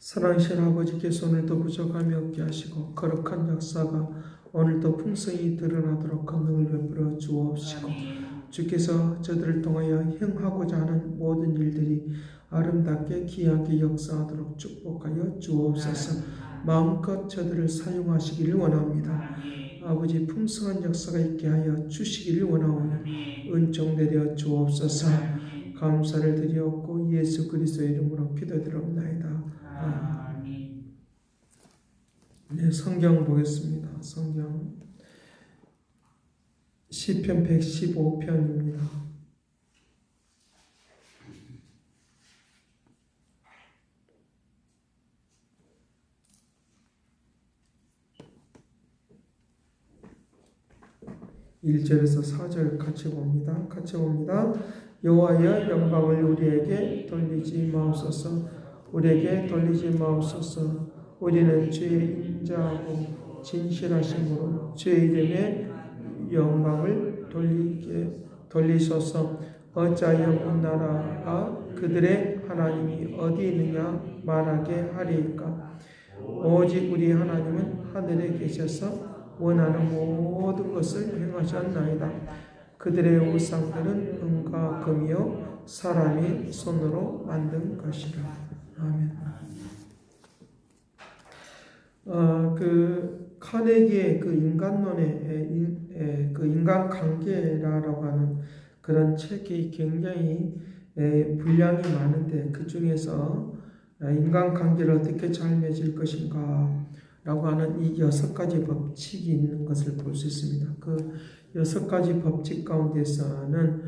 사랑하신 아버지께서 오늘도 부족함이 없게 하시고 거룩한 역사가 오늘도 풍성히 드러나도록 권능을 베풀어 주옵시고, 주께서 저들을 통하여 행하고자 하는 모든 일들이 아름답게 귀하게 역사하도록 축복하여 주옵소서. 마음껏 저들을 사용하시기를 원합니다. 아버지, 풍성한 역사가 있게 하여 주시기를 원하오니 은총 내려 주옵소서. 감사를 드리옵고 예수 그리스도의 이름으로 기도드리옵나이다. 아멘. 네, 성경 보겠습니다. 성경 시편 115편입니다. (1절에서 4절) 같이 봅니다. 여호와여, 영광을 우리에게 돌리지 마옵소서. 우리에게 돌리지 마옵소서. 우리는 주의 인자하고 진실하심으로 주의 이름에 영광을 돌리소서. 어찌하여 온 나라가 그들의 하나님이 어디 있느냐 말하게 하리이까. 오직 우리 하나님은 하늘에 계셔서 원하는 모든 것을 행하셨나이다. 그들의 우상들은 은과 금이요 사람이 손으로 만든 것이라. 아멘. 카네기의 인간론의 인간관계라고 하는 그런 책이 굉장히 분량이 많은데, 그 중에서 인간관계를 어떻게 잘 맺을 것인가 라고 하는 이 6가지 법칙이 있는 것을 볼 수 있습니다. 그 6가지 법칙 가운데서는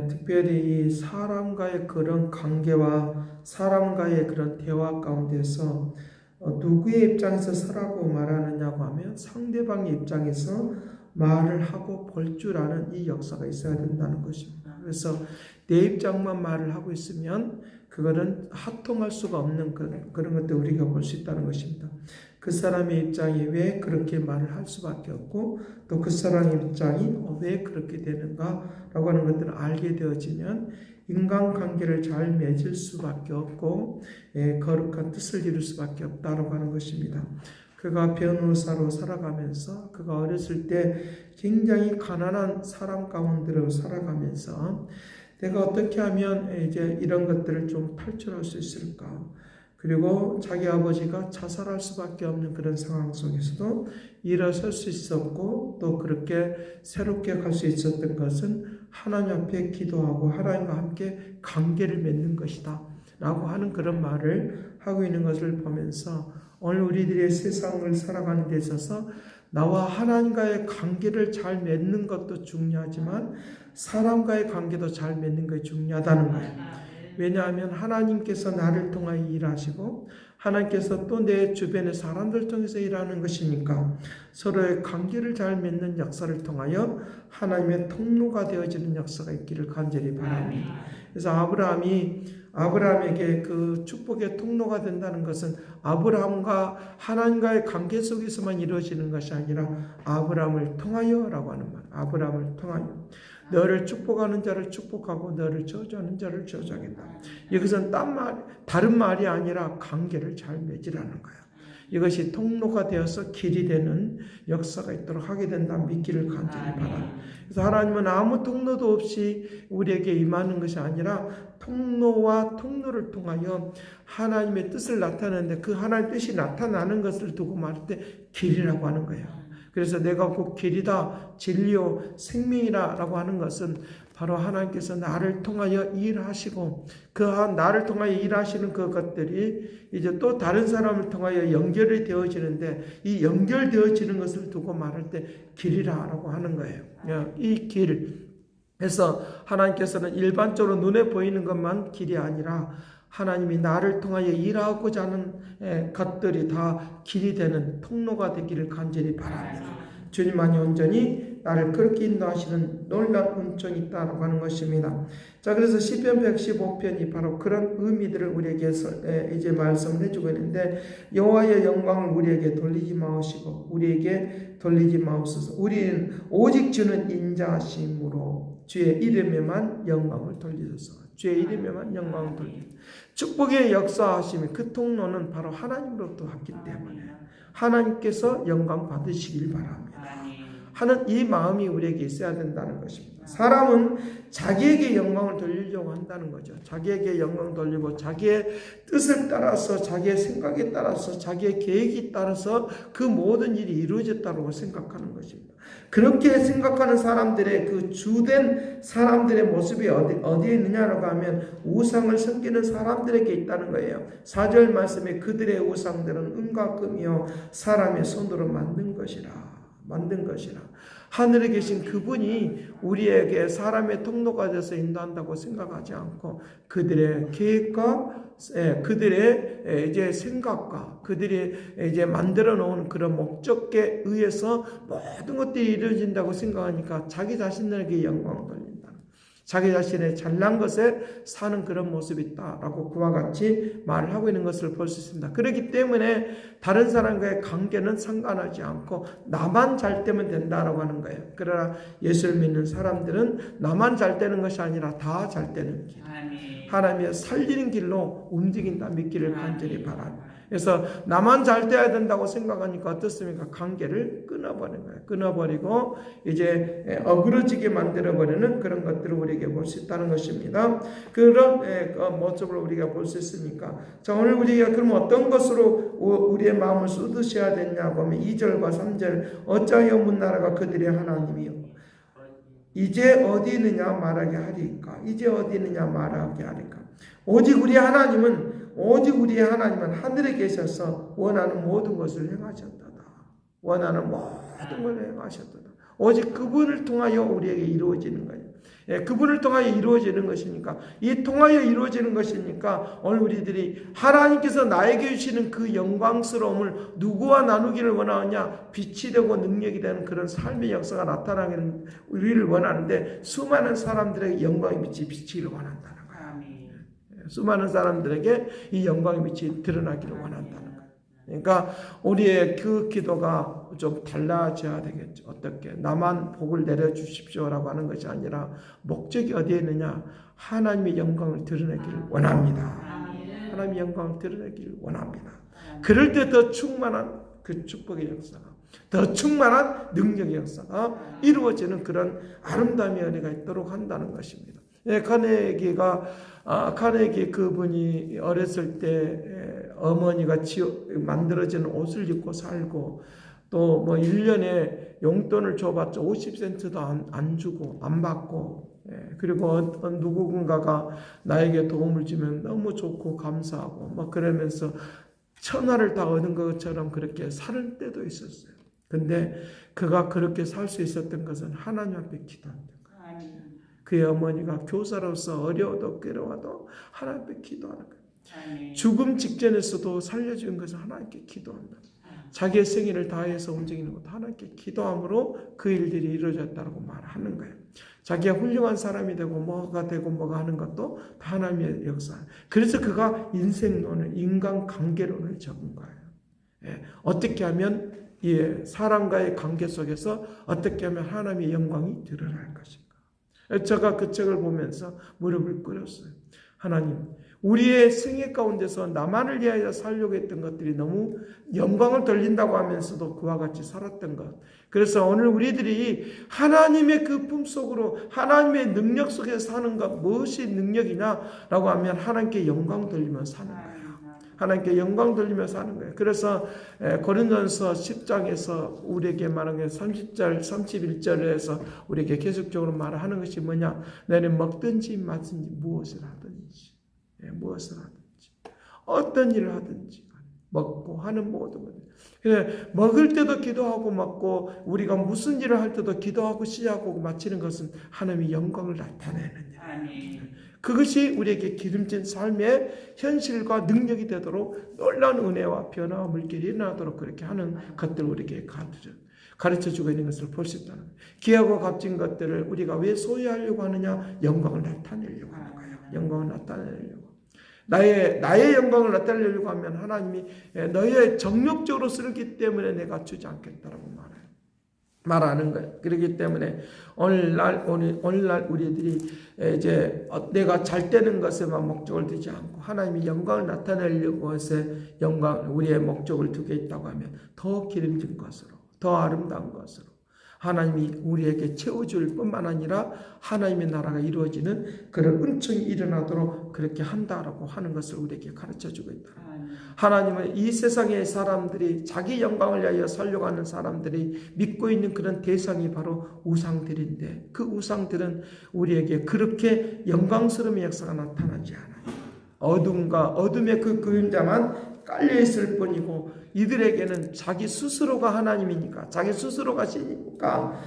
특별히 이 사람과의 그런 관계와 사람과의 그런 대화 가운데서 누구의 입장에서 서라고 말하느냐고 하면 상대방의 입장에서 말을 하고 볼 줄 아는 이 역사가 있어야 된다는 것입니다. 그래서 내 입장만 말을 하고 있으면 그거는 합통할 수가 없는 그런 것들 우리가 볼 수 있다는 것입니다. 그 사람의 입장이 왜 그렇게 말을 할 수밖에 없고, 또 그 사람의 입장이 왜 그렇게 되는가라고 하는 것들을 알게 되어지면 인간관계를 잘 맺을 수밖에 없고 거룩한 뜻을 이룰 수밖에 없다고 하는 것입니다. 그가 변호사로 살아가면서, 그가 어렸을 때 굉장히 가난한 사람 가운데로 살아가면서 내가 어떻게 하면 이제 이런 것들을 좀 탈출할 수 있을까? 그리고 자기 아버지가 자살할 수밖에 없는 그런 상황 속에서도 일어설 수 있었고, 또 그렇게 새롭게 갈 수 있었던 것은 하나님 앞에 기도하고 하나님과 함께 관계를 맺는 것이다 라고 하는 그런 말을 하고 있는 것을 보면서, 오늘 우리들의 세상을 살아가는 데 있어서 나와 하나님과의 관계를 잘 맺는 것도 중요하지만 사람과의 관계도 잘 맺는 것이 중요하다는 거예요. 왜냐하면 하나님께서 나를 통하여 일하시고 하나님께서 또 내 주변의 사람들 통해서 일하는 것이니까 서로의 관계를 잘 맺는 역사를 통하여 하나님의 통로가 되어지는 역사가 있기를 간절히 바랍니다. 그래서 아브라함에게 그 축복의 통로가 된다는 것은 아브라함과 하나님과의 관계 속에서만 이루어지는 것이 아니라 아브라함을 통하여라고 하는 말. 아브라함을 통하여. 너를 축복하는 자를 축복하고 너를 저주하는 자를 저주하겠다. 이것은 다른 말이 아니라 관계를 잘 맺으라는 거야. 이것이 통로가 되어서 길이 되는 역사가 있도록 하게 된다 믿기를 간절히 바랍니다. 그래서 하나님은 아무 통로도 없이 우리에게 임하는 것이 아니라 통로와 통로를 통하여 하나님의 뜻을 나타내는데, 그 하나님의 뜻이 나타나는 것을 두고 말할 때 길이라고 하는 거예요. 그래서 내가 곧 길이다, 진리요, 생명이라 라고 하는 것은 바로 하나님께서 나를 통하여 일하시고, 나를 통하여 일하시는 그것들이 이제 또 다른 사람을 통하여 연결이 되어지는데, 이 연결되어지는 것을 두고 말할 때 길이라고 하는 거예요. 이 길. 그래서 하나님께서는 일반적으로 눈에 보이는 것만 길이 아니라 하나님이 나를 통하여 일하고자 하는 것들이 다 길이 되는 통로가 되기를 간절히 바랍니다. 주님만이 온전히 나를 그렇게 인도하시는 놀라운 은총이 있다라고 하는 것입니다. 자, 그래서 시편 115편이 바로 그런 의미들을 우리에게 이제 말씀을 해주고 있는데, 여호와의 영광을 우리에게 돌리지 마시고 우리에게 돌리지 마옵소서. 우리는 오직 주는 인자하심으로 주의 이름에만 영광을 돌리소서. 주의 이름에만 영광을 돌리소서. 축복의 역사하심이 그 통로는 바로 하나님으로부터 왔기 때문에 하나님께서 영광 받으시길 바랍니다 하는 이 마음이 우리에게 있어야 된다는 것입니다. 사람은 자기에게 영광을 돌리려고 한다는 거죠. 자기에게 영광을 돌리고 자기의 뜻을 따라서, 자기의 생각에 따라서, 자기의 계획에 따라서 그 모든 일이 이루어졌다고 생각하는 것입니다. 그렇게 생각하는 사람들의 그 주된 사람들의 모습이 어디에 있느냐라고 하면 우상을 섬기는 사람들에게 있다는 거예요. 4절 말씀에 그들의 우상들은 은과 금이요 사람의 손으로 만든 것이라. 하늘에 계신 그분이 우리에게 사람의 통로가 돼서 인도한다고 생각하지 않고 그들의 계획과 그들의 이제 생각과 그들이 이제 만들어 놓은 그런 목적에 의해서 모든 것들이 이루어진다고 생각하니까 자기 자신에게 영광을 돌린다. 자기 자신의 잘난 것에 사는 그런 모습이 있다라고 그와 같이 말을 하고 있는 것을 볼 수 있습니다. 그렇기 때문에 다른 사람과의 관계는 상관하지 않고 나만 잘 되면 된다라고 하는 거예요. 그러나 예수를 믿는 사람들은 나만 잘 되는 것이 아니라 다 잘 되는 길, 하나님의 살리는 길로 움직인다 믿기를 간절히 바랍니다. 그래서 나만 잘 돼야 된다고 생각하니까 어떻습니까? 관계를 끊어버리는 거예요. 끊어버리고 이제 어그러지게 만들어버리는 그런 것들을 우리에게 볼 수 있다는 것입니다. 그런 모습을 우리가 볼 수 있으니까 자, 오늘 우리가 그럼 어떤 것으로 우리의 마음을 쏟으셔야 되냐고 하면 2절과 3절 어찌하여 문나라가 그들의 하나님이요 이제 어디 있느냐 말하게 하리까. 이제 어디 있느냐 말하게 하리까. 오직 우리의 하나님은 하늘에 계셔서 원하는 모든 것을 행하셨도다. 원하는 모든 걸 행하셨도다. 오직 그분을 통하여 우리에게 이루어지는 거예요. 그분을 통하여 이루어지는 것이니까, 이 통하여 이루어지는 것이니까 오늘 우리들이 하나님께서 나에게 주시는 그 영광스러움을 누구와 나누기를 원하느냐, 빛이 되고 능력이 되는 그런 삶의 역사가 나타나기를 우리를 원하는데 수많은 사람들에게 영광의 빛이 비치기를 원한다는 거예요. 수많은 사람들에게 이 영광의 빛이 드러나기를 원한다는 거예요. 그러니까 우리의 그 기도가 좀 달라져야 되겠죠. 어떻게? 나만 복을 내려주십시오라고 하는 것이 아니라 목적이 어디에 있느냐? 하나님의 영광을 드러내기를 원합니다. 하나님의 영광을 드러내기를 원합니다. 그럴 때 더 충만한 그 축복의 역사가, 더 충만한 능력의 역사가 이루어지는 그런 아름다움의 은혜가 있도록 한다는 것입니다. 카네기 그분이 어렸을 때 어머니가 만들어진 옷을 입고 살고 또 뭐 1년에 용돈을 줘봤자 50센트도 안 주고 안 받고 그리고 누군가가 나에게 도움을 주면 너무 좋고 감사하고 막 그러면서 천하를 다 얻은 것처럼 그렇게 사는 때도 있었어요. 근데 그가 그렇게 살 수 있었던 것은 하나님 앞에 기도한다. 그의 어머니가 교사로서 어려워도 괴로워도 하나님 앞에 기도하는 거예요. 죽음 직전에서도 살려준 것은 하나님께 기도한다. 자기의 생일을 다해서 움직이는 것도 하나님께 기도함으로 그 일들이 이루어졌다고 말하는 거예요. 자기가 훌륭한 사람이 되고 뭐가 하는 것도 다 하나님의 역사. 그래서 그가 인생론을, 인간관계론을 적은 거예요. 어떻게 하면 사람과의 관계 속에서 어떻게 하면 하나님의 영광이 드러날 것인가. 제가 그 책을 보면서 무릎을 꿇었어요. 하나님, 우리의 생애 가운데서 나만을 위하여 살려고 했던 것들이 너무 영광을 돌린다고 하면서도 그와 같이 살았던 것. 그래서 오늘 우리들이 하나님의 그 품속으로 하나님의 능력 속에서 사는 것, 무엇이 능력이냐라고 하면 하나님께 영광 돌리며 사는 거예요. 하나님께 영광 돌리며 사는 거예요. 그래서 고린도전서 10장에서 우리에게 말하는 게 30절, 31절에서 우리에게 계속적으로 말하는 것이 뭐냐? 너는 먹든지 마든지 무엇을 하든지 어떤 일을 하든지 먹고 하는 모든 것. 먹을 때도 기도하고 먹고 우리가 무슨 일을 할 때도 기도하고 시작하고 마치는 것은 하나님의 영광을 나타내는 일. 그것이 우리에게 기름진 삶의 현실과 능력이 되도록 놀라운 은혜와 변화와 물결이 일어나도록 그렇게 하는 것들 우리에게 가르쳐요. 가르쳐주고 있는 것을 볼 수 있다는 거예요. 귀하고 값진 것들을 우리가 왜 소유하려고 하느냐? 영광을 나타내려고 하는 거예요. 영광을 나타내려고. 나의 영광을 나타내려고 하면 하나님이 너의 정욕적으로 쓰기 때문에 내가 주지 않겠다라고 말하는 거예요. 그렇기 때문에 오늘날 우리들이 이제 내가 잘 되는 것에만 목적을 두지 않고 하나님이 영광을 나타내려고 해서 우리의 목적을 두게 있다고 하면 더 기름진 것으로, 더 아름다운 것으로 하나님이 우리에게 채워줄 뿐만 아니라 하나님의 나라가 이루어지는 그런 은총이 일어나도록 그렇게 한다라고 하는 것을 우리에게 가르쳐주고 있다. 하나님은 이 세상의 사람들이 자기 영광을 위하여 살려고 하는 사람들이 믿고 있는 그런 대상이 바로 우상들인데 그 우상들은 우리에게 그렇게 영광스러운 역사가 나타나지 않아요. 어둠의 그 그림자만 깔려있을 뿐이고 이들에게는 자기 스스로가 하나님이니까 자기 스스로가 신이니까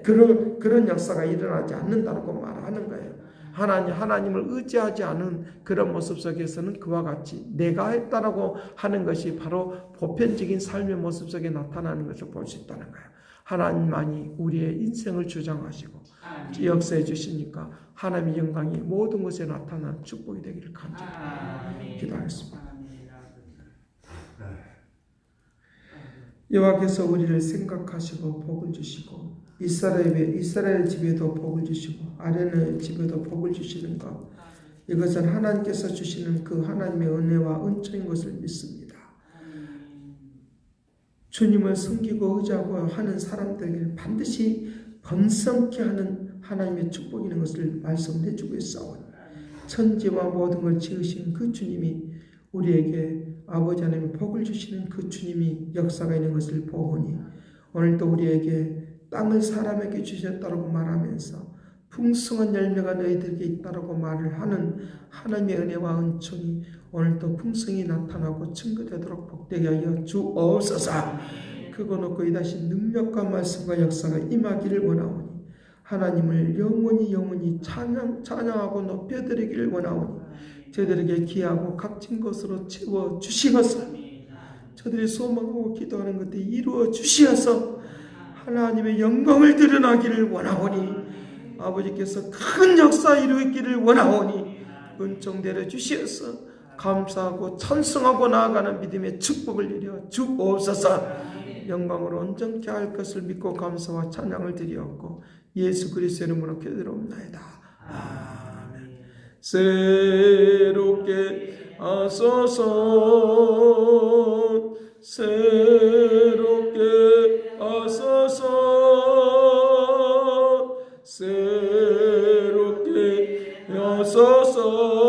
그런 역사가 일어나지 않는다고 말하는 거예요. 하나님을 의지하지 않은 그런 모습 속에서는 그와 같이 내가 했다라고 하는 것이 바로 보편적인 삶의 모습 속에 나타나는 것을 볼 수 있다는 거예요. 하나님만이 우리의 인생을 주장하시고 역사해 주시니까 하나님의 영광이 모든 것에 나타나는 축복이 되기를 간절히 기도하겠습니다. 여호와께서 우리를 생각하시고 복을 주시고 이스라엘 집에도 복을 주시고 아련의 집에도 복을 주시는 것, 이것은 하나님께서 주시는 그 하나님의 은혜와 은총인 것을 믿습니다. 주님을 섬기고 의지하고 하는 사람들에게 반드시 번성케 하는 하나님의 축복이 있는 것을 말씀해 주고 있사오니 천지와 모든 걸 지으신 그 주님이 우리에게 아버지 하나님의 복을 주시는 그 주님이 역사가 있는 것을 보오니 오늘도 우리에게 땅을 사람에게 주셨다고 말하면서 풍성한 열매가 너희들에게 있다고 말을 하는 하나님의 은혜와 은총이 오늘도 풍성히 나타나고 증거되도록 복되게 하여 주옵소서. 그거 놓고 이다시 능력과 말씀과 역사가 임하기를 원하오니 하나님을 영원히 찬양하고 높여드리기를 원하오니 저들에게 귀하고 값진 것으로 채워 주시어서 저들이 소망하고 기도하는 것들이 이루어 주시어서 하나님의 영광을 드러나기를 원하오니 아버지께서 큰 역사 이루기를 원하오니 은총 내려 주시어서 감사하고 찬송하고 나아가는 믿음의 축복을 내려 주옵소서. 영광으로 온전케 할 것을 믿고 감사와 찬양을 드리었고 예수 그리스도의 이름으로 기도드리옵나이다. 아멘. 새롭게 하소서, 새롭게 하소서, 새롭게 하소서,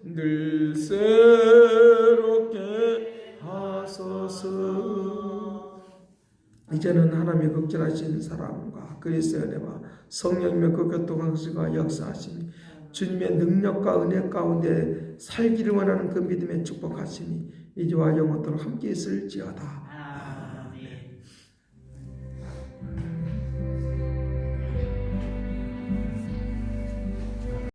늘 새롭게 하소서. 이제는 하나님의 극진하신 사랑과 그리스도의 은혜와 성령님의 그 교통하시고 역사하심이 주님의 능력과 은혜 가운데 살기를 원하는 그 믿음의 축복하심이 이제와 영원토록 함께 있을지어다.